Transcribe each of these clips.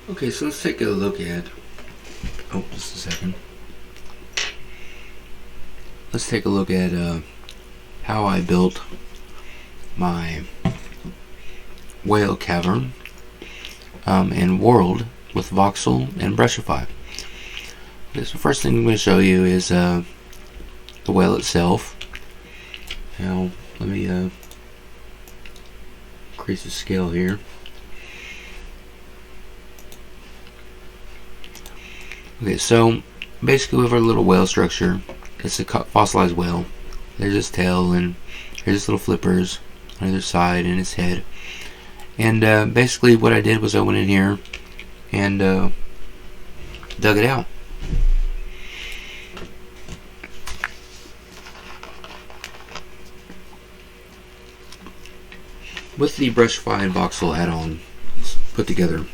Okay, so let's take a look at, just a second. Let's take a look at how I built my whale cavern and world with Voxel and Brushify. Okay, so first thing I'm going to show you is the whale itself. Now, let me increase the scale here. Okay, so basically we have our little whale structure. It's a fossilized whale. There's its tail, and here's its little flippers on either side, and its head. And basically what I did was I went in here and dug it out. With the Brushify and Voxel add-on put together,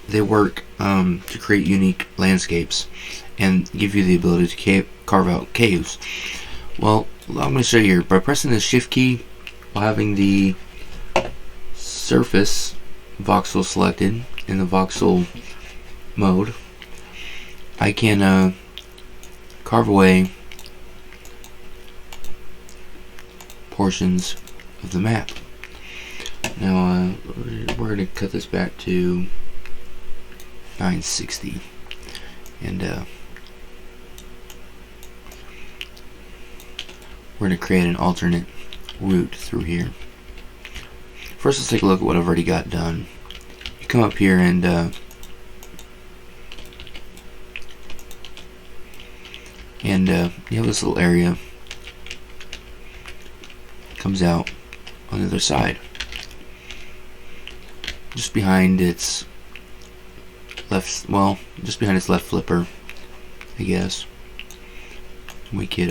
they work to create unique landscapes and give you the ability to carve out caves. Well, I'm going to show you here. By pressing the shift key while having the surface voxel selected in the voxel mode, I can carve away portions of the map. Now we're going to cut this back to 960, and we're going to create an alternate route through here. First, let's take a look at what I've already got done. You come up here and you have this little area comes out on the other side, just behind its left, well, just behind its left flipper, I guess. We could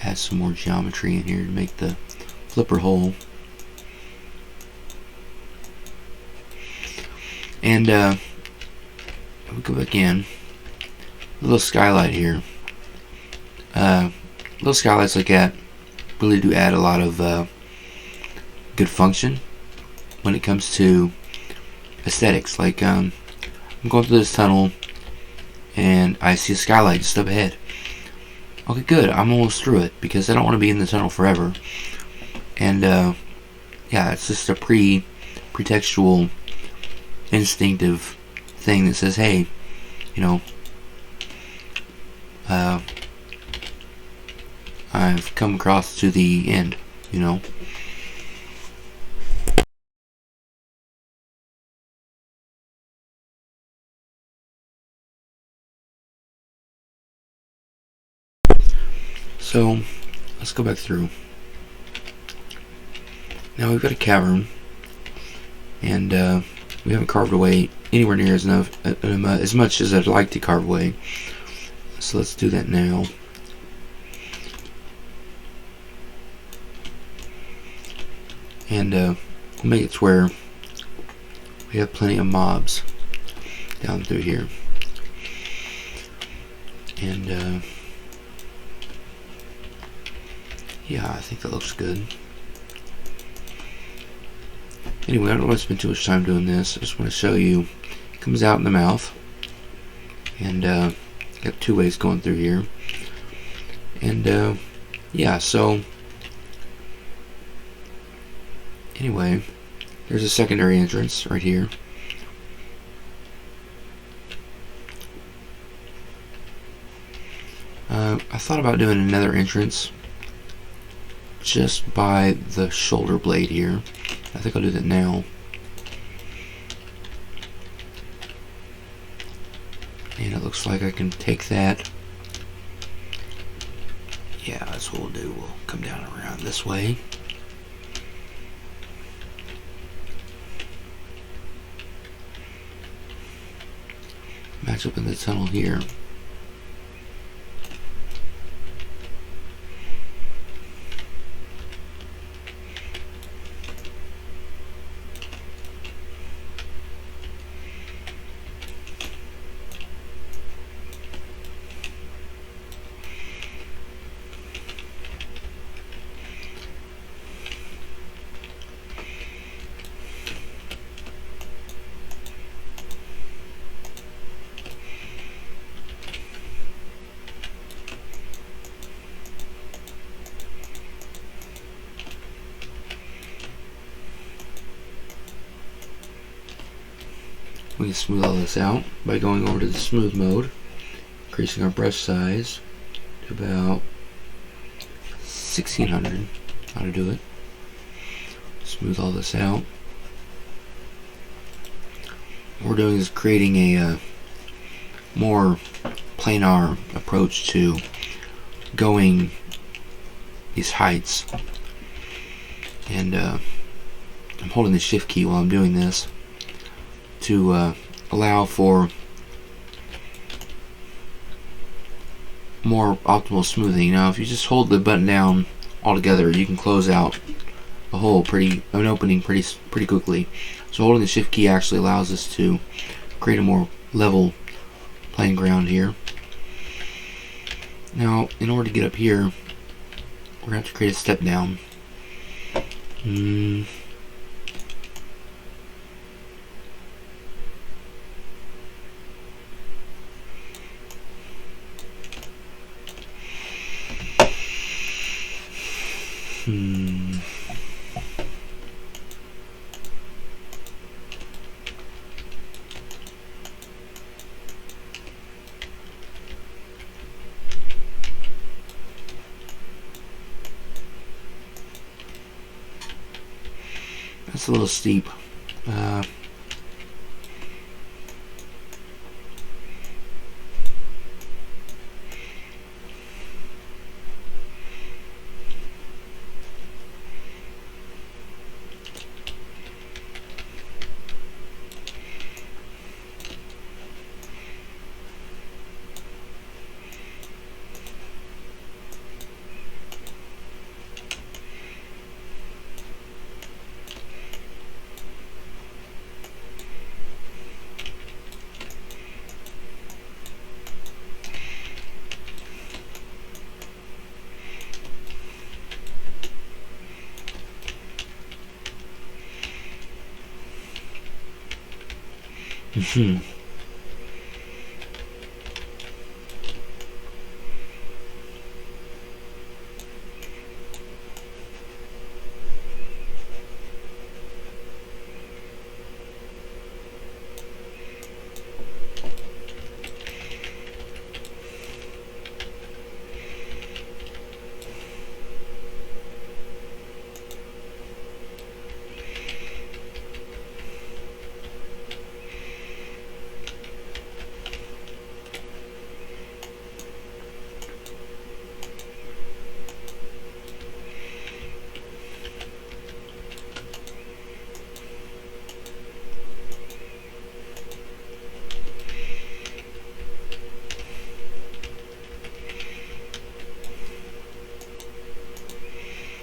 add some more geometry in here to make the flipper hole. And we go back in. A little skylight here. Little skylights like that really do add a lot of good function when it comes to aesthetics. Like I'm going through this tunnel and I see a skylight just up ahead. Okay, good. I'm almost through it because I don't want to be in the tunnel forever. And yeah, it's just a pretextual, instinctive thing that says, hey, you know, I've come across to the end, you know. So let's go back through. Now we've got a cavern, and we haven't carved away anywhere near as much as I'd like to carve away. So let's do that now. And we'll make it to where we have plenty of mobs down through here. And yeah, I think that looks good. Anyway, I don't want to spend too much time doing this. I just want to show you. It comes out in the mouth, and got two ways going through here. And yeah, so anyway, there's a secondary entrance right here. I thought about doing another entrance just by the shoulder blade here. I think I'll do that now. And it looks like I can take that. Yeah, that's what we'll do. We'll come down around this way. Match up in the tunnel here. We can smooth all this out by going over to the smooth mode, increasing our brush size to about 1600. How to do it. Smooth all this out. What we're doing is creating a more planar approach to going these heights. And I'm holding the shift key while I'm doing this to allow for more optimal smoothing. Now if you just hold the button down altogether, you can close out the hole an opening pretty quickly. So holding the shift key actually allows us to create a more level playing ground here. Now in order to get up here, we're going to have to create a step down. That's a little steep.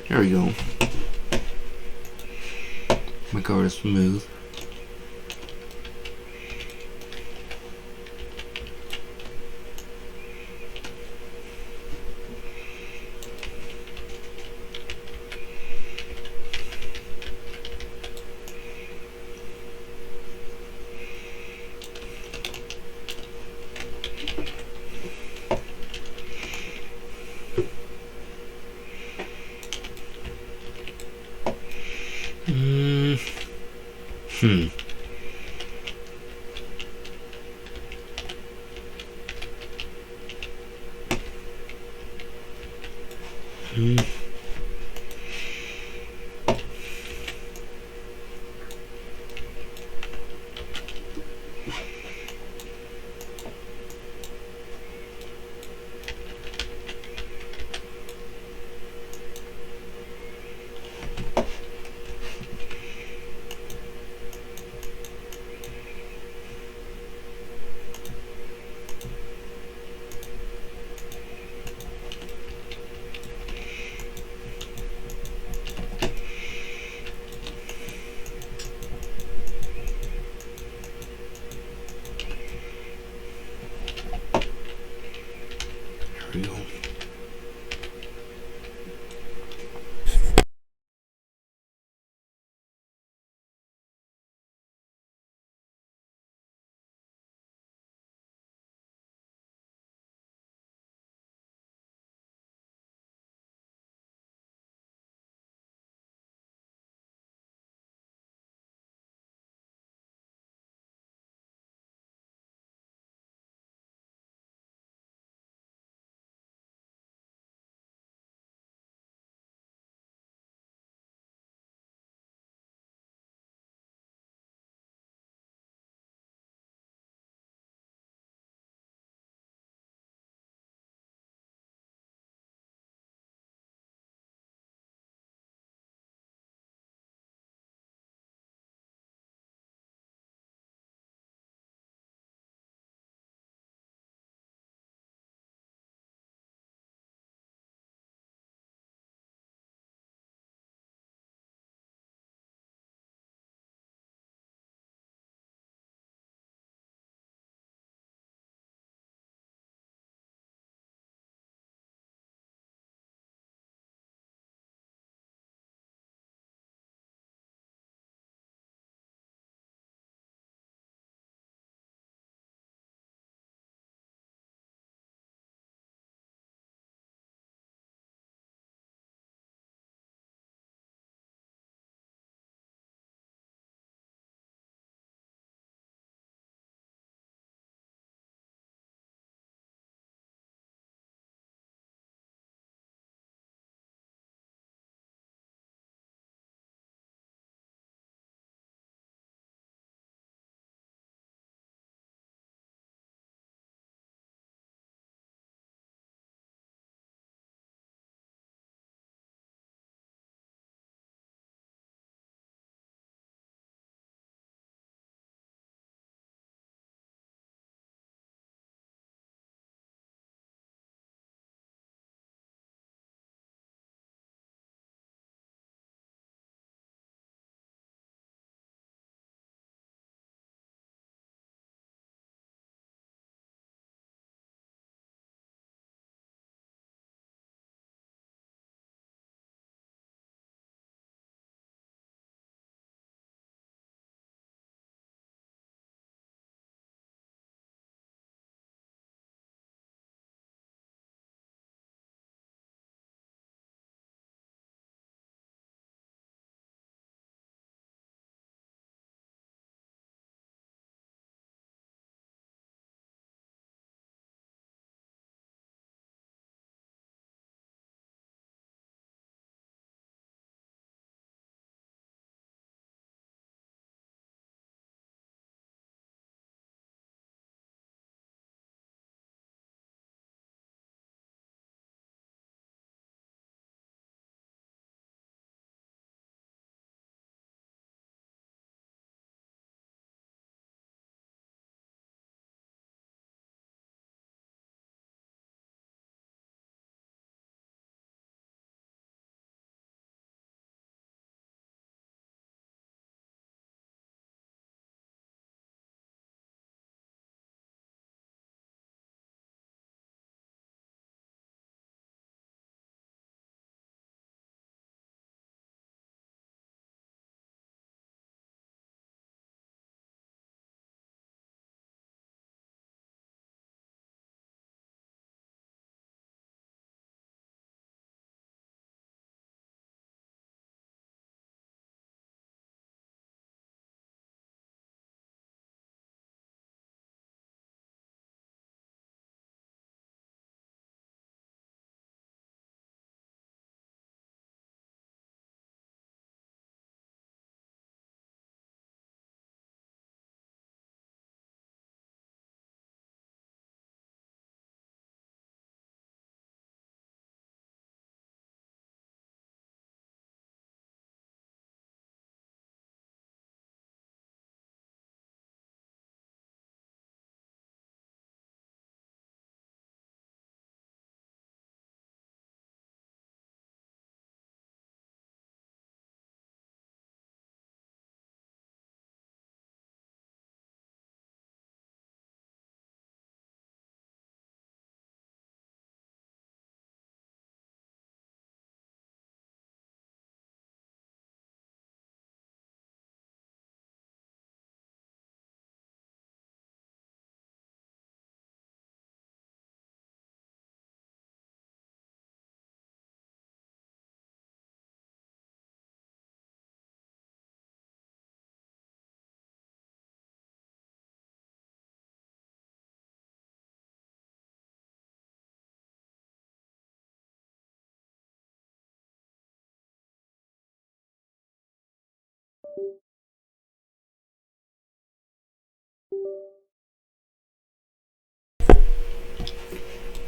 There we go. My cover is smooth.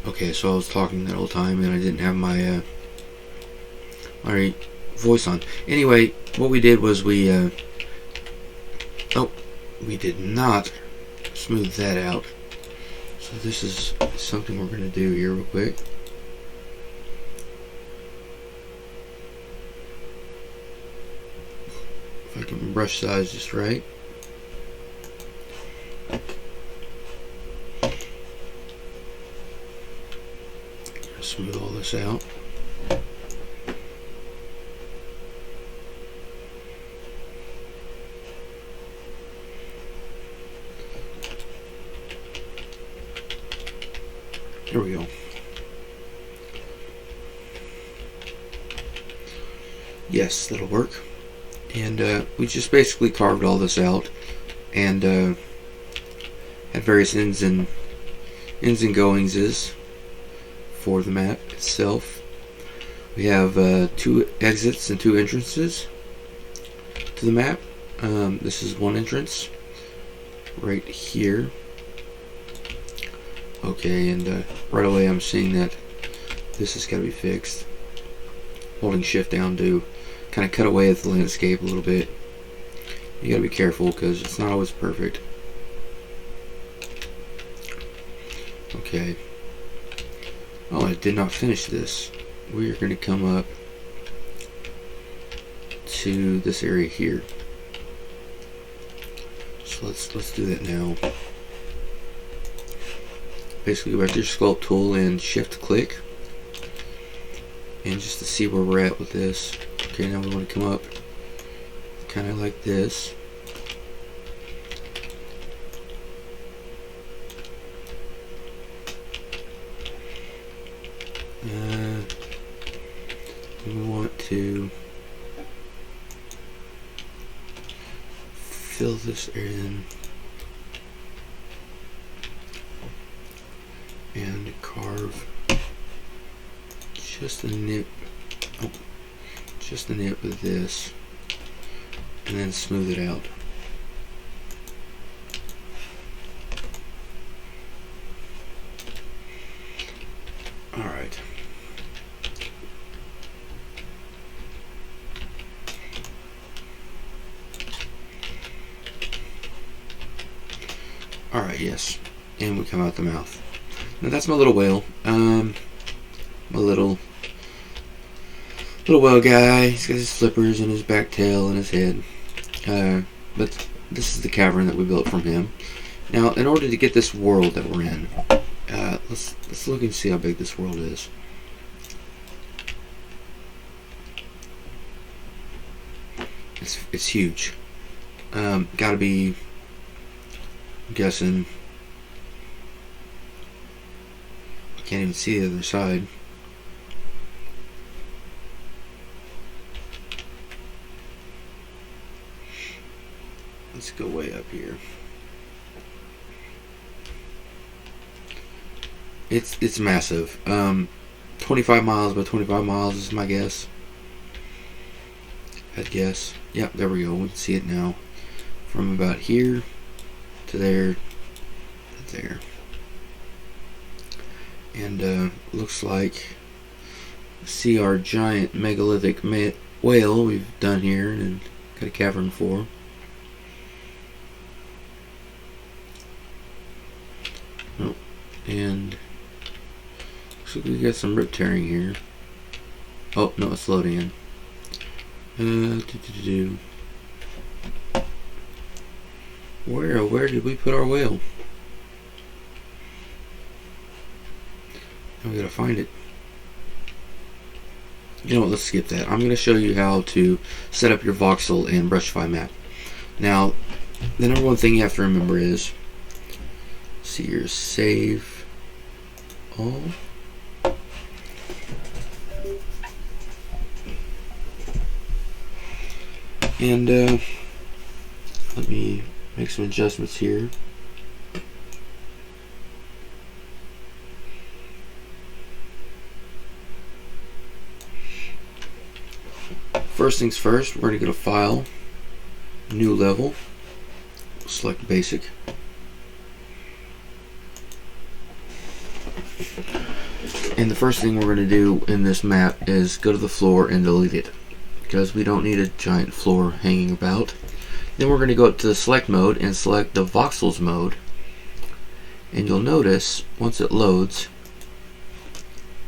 Okay, so I was talking that whole time and I didn't have my my voice on. Anyway, what we did was we did not smooth that out. So this is something we're going to do here real quick. If I can brush size just right. Smooth all this out. There we go. Yes, that'll work. And we just basically carved all this out and had various ins and goingses for the map itself. We have 2 exits and 2 entrances to the map. This is one entrance right here. Okay, and right away I'm seeing that this has got to be fixed. Holding shift down to kind of cut away at the landscape a little bit. You got to be careful because it's not always perfect. Okay. Oh, I did not finish this. We are going to come up to this area here. So let's do that now. Basically, go back to your sculpt tool and shift click, and just to see where we're at with this. Okay, now we want to come up kind of like this. We want to fill this in and carve just a nip, just a nip of this, and then smooth it out. Alright. Alright, yes. And we come out the mouth. Now that's my little whale. My little whale guy. He's got his flippers and his back tail and his head. But this is the cavern that we built from him. Now, in order to get this world that we're in, let's look and see how big this world is. It's huge. Gotta be, I'm guessing, can't even see the other side. Let's go way up here. It's massive. 25 miles by 25 miles is my guess. I'd guess. Yep, there we go. We can see it now. From about here to there to there. And looks like, see our giant megalithic whale we've done here and got a cavern for. Oh, and looks like we got some rip tearing here. Oh no, it's loading in. Where did we put our whale? We gotta find it. You know what, let's skip that. I'm gonna show you how to set up your voxel and Brushify map. Now, the number one thing you have to remember is, see your save all. And let me make some adjustments here. First things first, we're going to go to File, new level, select basic. And the first thing we're going to do in this map is go to the floor and delete it, because we don't need a giant floor hanging about. Then we're going to go up to the select mode and select the voxels mode, and you'll notice once it loads,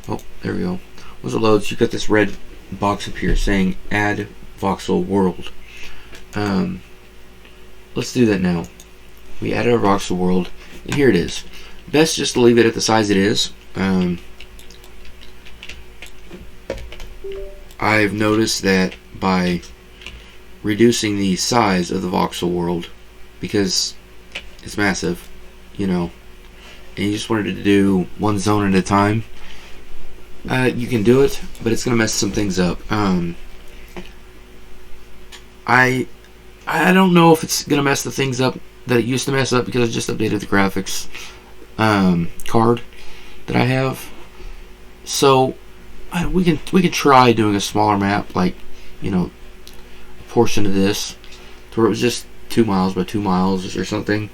oh, there we go. Once it loads, you got this red box up here saying add voxel world. Let's do that now. We added our voxel world, and here it is. Best just to leave it at the size it is. I've noticed that by reducing the size of the voxel world, because it's massive, you know, and you just wanted to do one zone at a time, you can do it, but it's going to mess some things up. I don't know if it's going to mess the things up that it used to mess up, because I just updated the graphics card that I have. So we can try doing a smaller map, like, you know, a portion of this to where it was just 2 miles by 2 miles or something.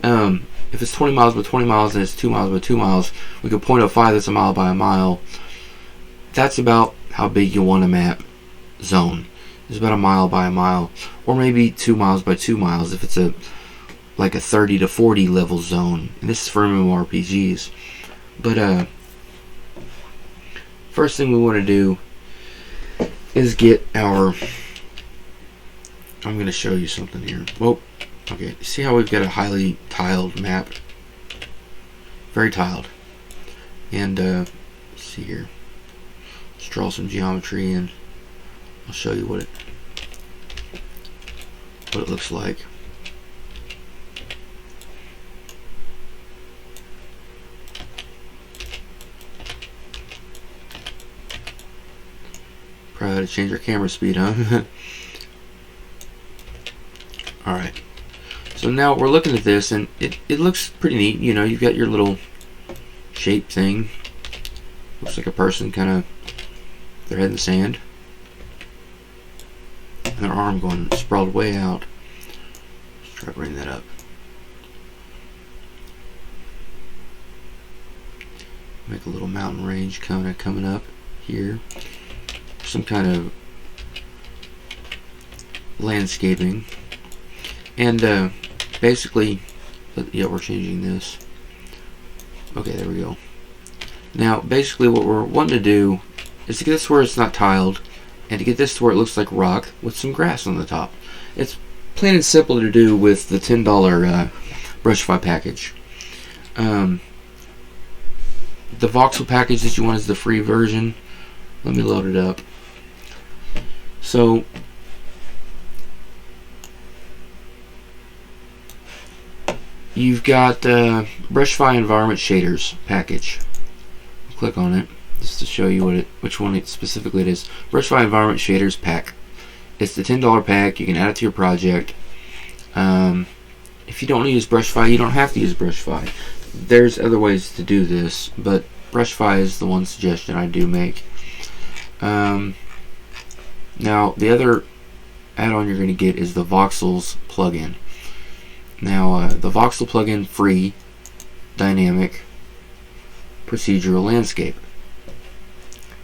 If it's 20 miles by 20 miles and it's 2 miles by 2 miles, we could 0.05 that's a mile by a mile. That's about how big you want a map zone. It's about a mile by a mile, or maybe 2 miles by 2 miles if it's like a 30 to 40 level zone. And this is for MMORPGs. But first thing we want to do is get our, I'm going to show you something here. Well, okay, see how we've got a highly tiled map? Very tiled. And let's see here. Let's draw some geometry and I'll show you what it looks like. Probably had to change our camera speed, huh? Alright. So now we're looking at this, and it looks pretty neat. You know, you've got your little shape thing. Looks like a person kind of, their head in the sand. And their arm going sprawled way out. Let's try to bring that up. Make a little mountain range coming up here. Some kind of landscaping. And basically, yeah, we're changing this. Okay, there we go. Now, basically what we're wanting to do is to get this where it's not tiled, and to get this to where it looks like rock with some grass on the top. It's plain and simple to do with the $10 Brushify package. The Voxel package that you want is the free version. Let me load it up. So, you've got Brushify Environment Shaders package. Click on it just to show you which one specifically it is. Brushify Environment Shaders pack. It's the $10 pack. You can add it to your project. If you don't use Brushify, you don't have to use Brushify. There's other ways to do this, but Brushify is the one suggestion I do make. Now, the other add-on you're going to get is the Voxel Plugin. Now, the Voxel Plugin free dynamic procedural landscape.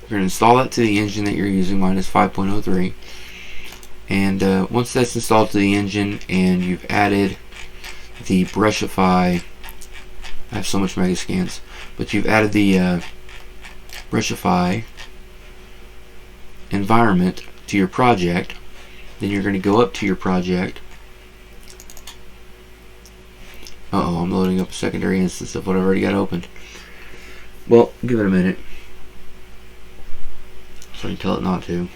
You're going to install that to the engine that you're using. Mine is 5.03. And once that's installed to the engine and you've added the Brushify, I have so much mega scans, but you've added the Brushify environment to your project, then you're going to go up to your project. I'm loading up a secondary instance of what I've already got opened. Well, give it a minute so I can tell it not to.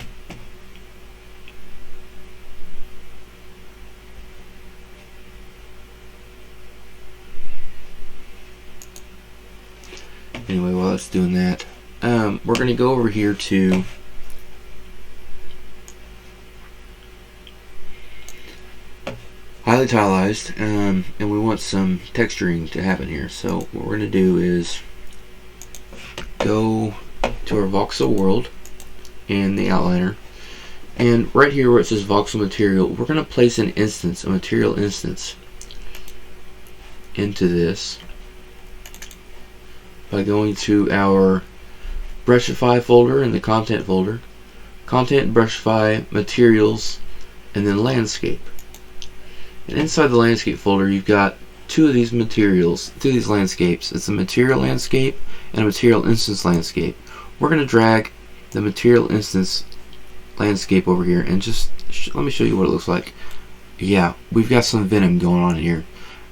Anyway, while it's doing that, we're going to go over here to highly tilized, and we want some texturing to happen here. So what we're going to do is go to our Voxel world in the outliner, And right here where it says voxel material, we're going to place an instance, a material instance, into this by going to our Brushify folder in the content folder, content, Brushify, materials, and then landscape. And inside the landscape folder, you've got two of these materials, two of these landscapes. It's a material landscape and a material instance landscape. We're going to drag the material instance landscape over here and just let me show you what it looks like. Yeah, we've got some Venom going on here.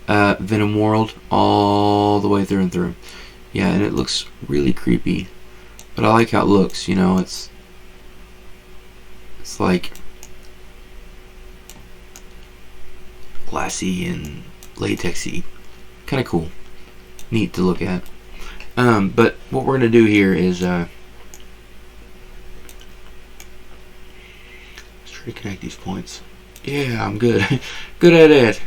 Venom world all the way through and through. Yeah, and it looks really creepy, but I like how it looks. You know, it's like glassy and latexy, kind of cool, neat to look at. But what we're gonna do here is let's try to connect these points. Yeah, I'm good. Good at it.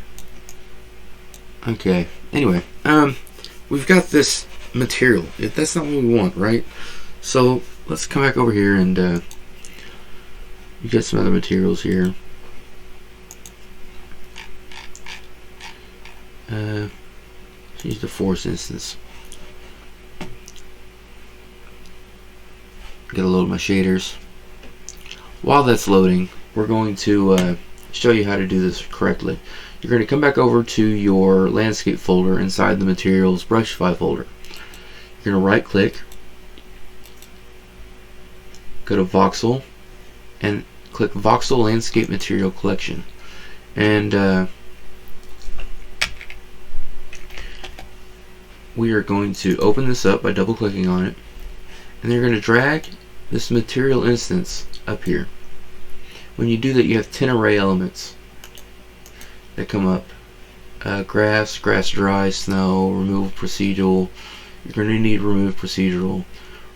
Okay. Anyway, we've got this material. That's not what we want, right? So let's come back over here and you got some other materials here. Use the force instance. Gotta load my shaders. While that's loading, we're going to show you how to do this correctly. You're going to come back over to your landscape folder inside the materials Brushify folder. You're going to right click, go to Voxel, and click Voxel Landscape Material Collection. And we are going to open this up by double clicking on it, and you're going to drag this material instance up here. When you do that, you have 10 array elements that come up. Grass, grass dry, snow, remove procedural. You're going to need remove procedural.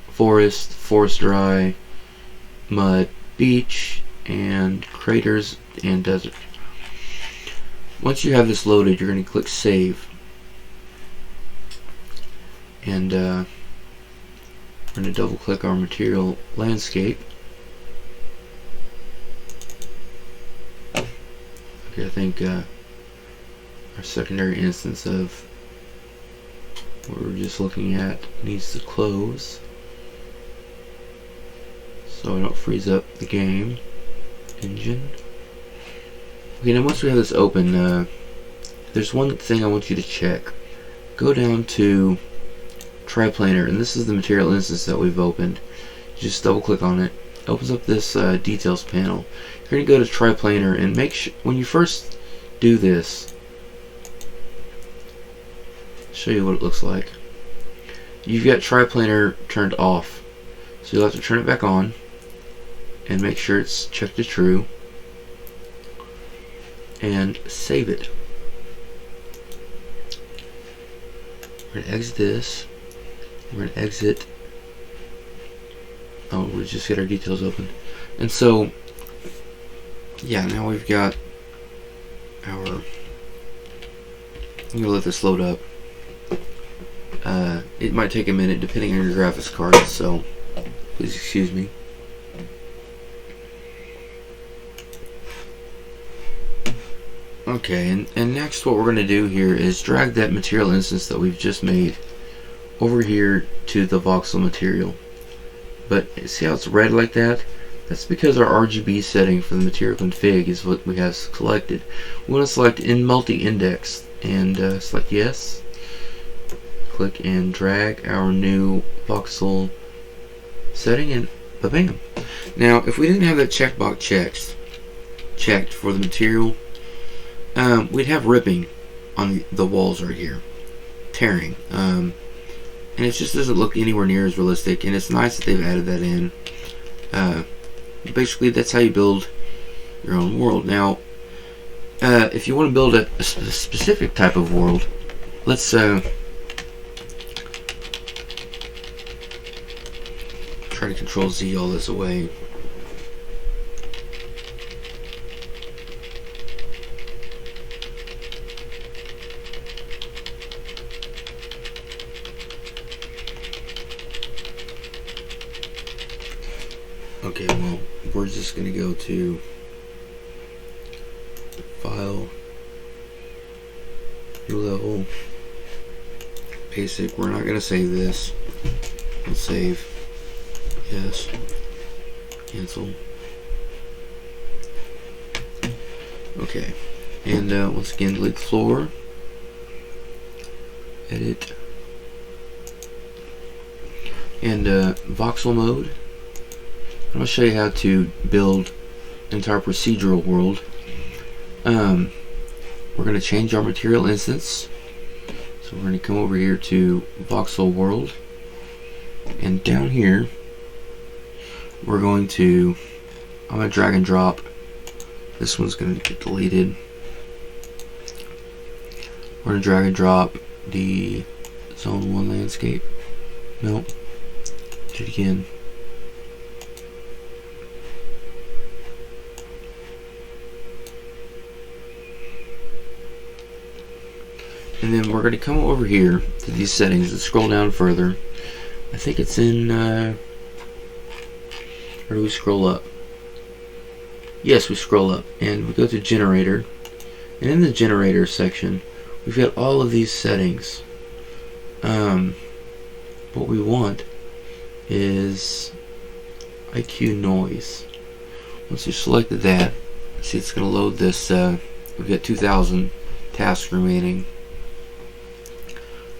Forest, forest dry, mud, beach, and craters and desert. Once you have this loaded, you're going to click save. And we're going to double click our material landscape. Okay, I think our secondary instance of what we're just looking at needs to close so I don't freeze up the game engine. Okay, now once we have this open, there's one thing I want you to check. Go down to triplanar, and this is the material instance that we've opened. Just double click on it. It opens up this details panel. You're going to go to triplanar and make sure when you first do this, show you what it looks like. You've got triplanar turned off, so you'll have to turn it back on and make sure it's checked to true and save it. We're going to exit this. We're going to exit. Oh, we just get our details open. And so, yeah, now we've got our. I'm going to let this load up. It might take a minute depending on your graphics card, so please excuse me. Okay, and next what we're going to do here is drag that material instance that we've just made over here to the voxel material. But see how it's red like that? That's because our RGB setting for the material config is what we have selected. We want to select in multi-index and select yes. Click and drag our new voxel setting and bam. Now if we didn't have that checkbox checked for the material, we'd have ripping on the walls right here, tearing, and it just doesn't look anywhere near as realistic. And it's nice that they've added that in. Basically, that's how you build your own world. Now, if you want to build a specific type of world, let's try to Control Z all this away. Okay, well, we're just going to go to File, New Level, Basic. We're not going to save this. We'll save. Yes. Cancel. Okay. And once again, delete the floor. Edit. And voxel mode. I'm going to show you how to build an entire procedural world. We're going to change our material instance. So we're going to come over here to Voxel World. And down here, we're going to, I'm going to drag and drop. This one's going to get deleted. We're going to drag and drop the Zone 1 landscape. Nope. Do it again. And then we're going to come over here to these settings and scroll down further. I think it's in, where do we scroll up? Yes, we scroll up and we go to generator. And in the generator section, we've got all of these settings. What we want is IQ noise. Once you've selected that, see it's going to load this, we've got 2,000 tasks remaining.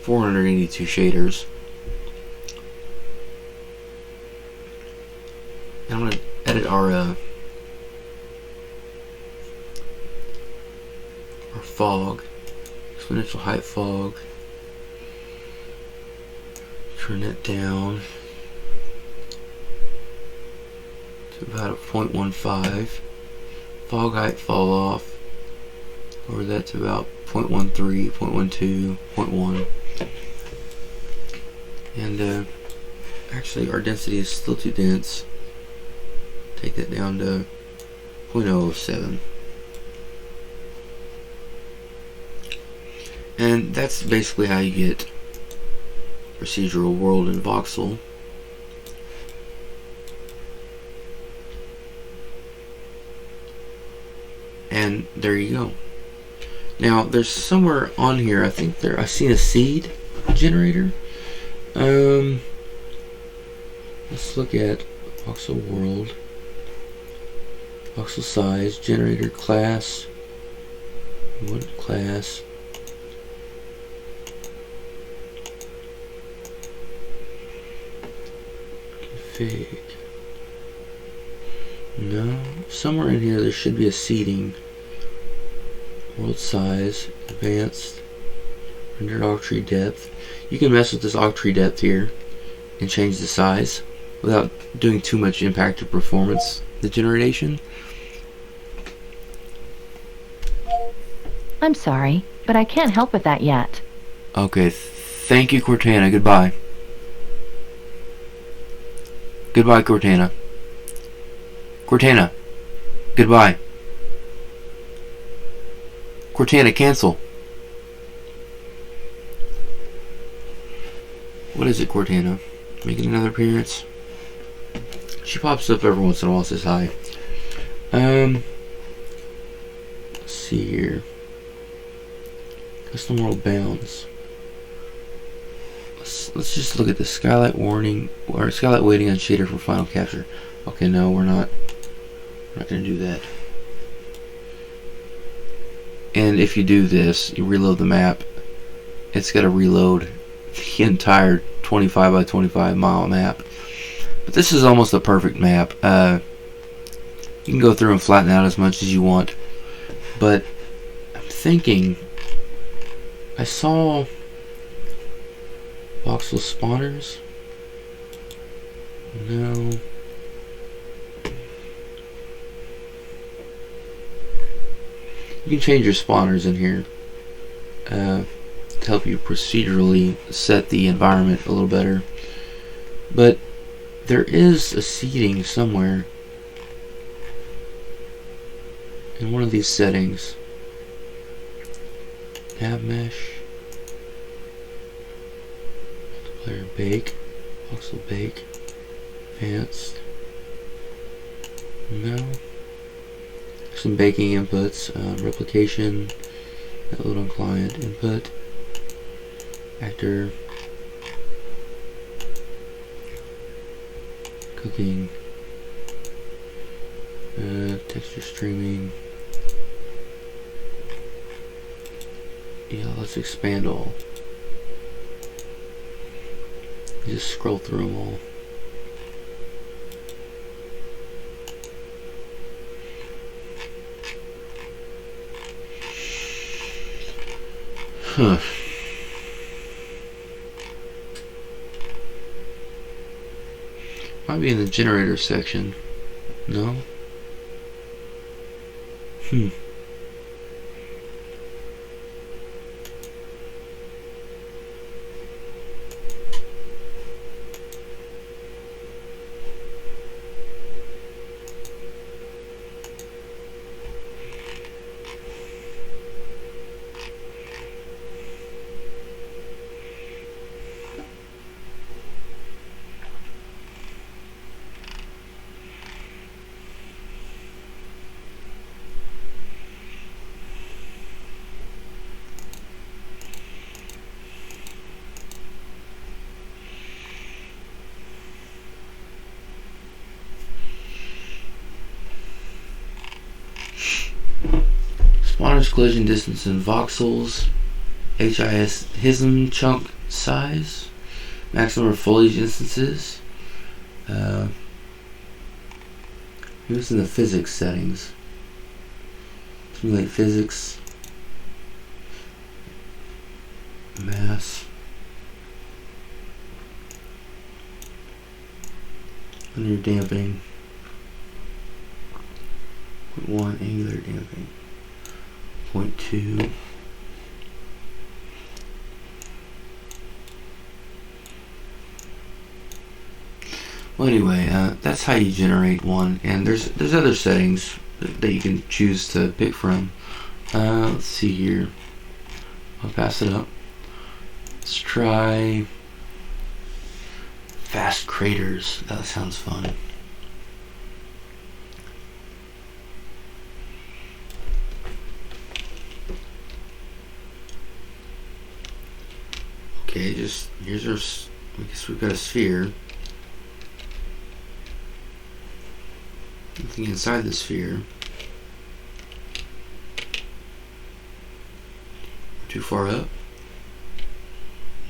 482 shaders. And I'm going to edit our fog, exponential height fog. Turn that down to about a 0.15. Fog height fall off. Lower that to about 0.13, 0.12, 0.1. And actually our density is still too dense. Take that down to 0.07. And that's basically how you get procedural world in Voxel. And there you go. Now there's somewhere on here, I think I've seen a seed generator. Let's look at Voxel world, voxel size, generator class, one class. Config. No, somewhere in here there should be a seeding. World size, advanced, rendered octree depth. You can mess with this octree depth here and change the size without doing too much impact to performance, the generation. I'm sorry, but I can't help with that yet. Okay, thank you, Cortana. Goodbye. Goodbye, Cortana. Cortana, goodbye. Cortana, cancel. What is it, Cortana? Making another appearance? She pops up every once in a while, says hi. Let's see here. Custom world bounds. Let's just look at the skylight warning or skylight waiting on shader for final capture. Okay, no, we're not going to do that. And if you do this, you reload the map, it's got to reload the entire 25 by 25 mile map. But this is almost a perfect map. You can go through and flatten out as much as you want. But I'm thinking, I saw voxel spawners. No. You can change your spawners in here to help you procedurally set the environment a little better. But there is a seeding somewhere in one of these settings. Nav mesh, multiplayer bake, voxel bake, advanced, No. Some baking inputs, replication, load on client, input, actor, cooking, texture streaming. Yeah, let's expand all. Just scroll through them all. Huh. Might be in the generator section. No? Spawners collision distance in voxels, hism chunk size, maximum foliage instances. Here's in the physics settings. Simulate physics, mass, under damping, 0.1 angular damping, 0.2. Well, anyway, that's how you generate one, and there's other settings that you can choose to pick from. Let's see here. I'll pass it up. Let's try fast craters. That sounds fun. Okay, here's our. I guess we've got a sphere. Nothing inside the sphere. Too far up?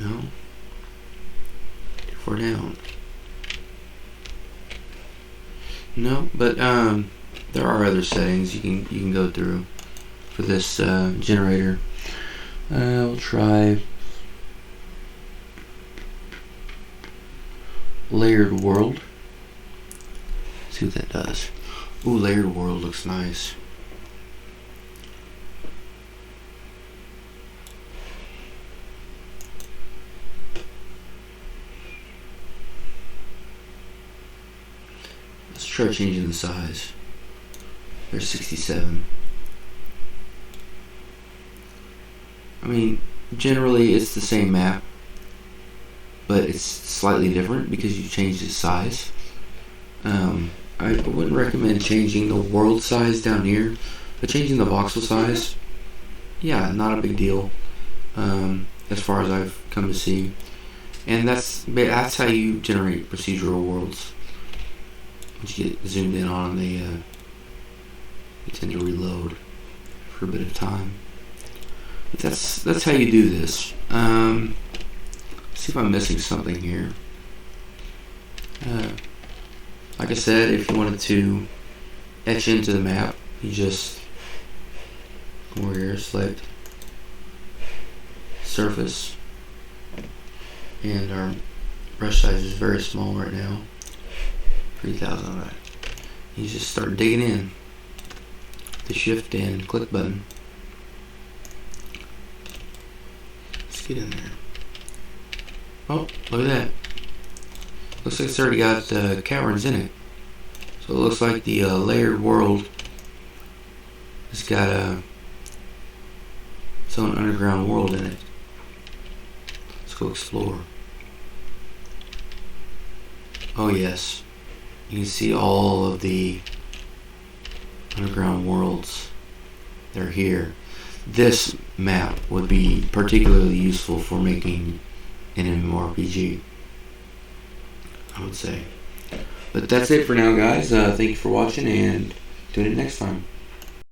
No. Too far down? No, but there are other settings you can go through for this generator. We'll try layered world. See what that does. Ooh, layered world looks nice. Let's try changing the size. There's 67. I mean, generally it's the same map, but it's slightly different because you changed its size. I wouldn't recommend changing the world size down here, but changing the voxel size, yeah, not a big deal, as far as I've come to see. And that's how you generate procedural worlds. Once you get zoomed in on them, they tend to reload for a bit of time. But that's how you do this. Let's see if I'm missing something here. Like I said, if you wanted to etch into the map, you just come over here, select surface, and our brush size is very small right now, 3000. Right. You just start digging in. The shift and click button. Let's get in there. Oh, look at that. Looks like it's already got caverns in it. So it looks like the layered world has got its own underground world in it. Let's go explore. Oh yes, you can see all of the underground worlds. They're here. This map would be particularly useful for making an MMORPG, I would say. But that's it for now, guys. Thank you for watching, and tune in next time.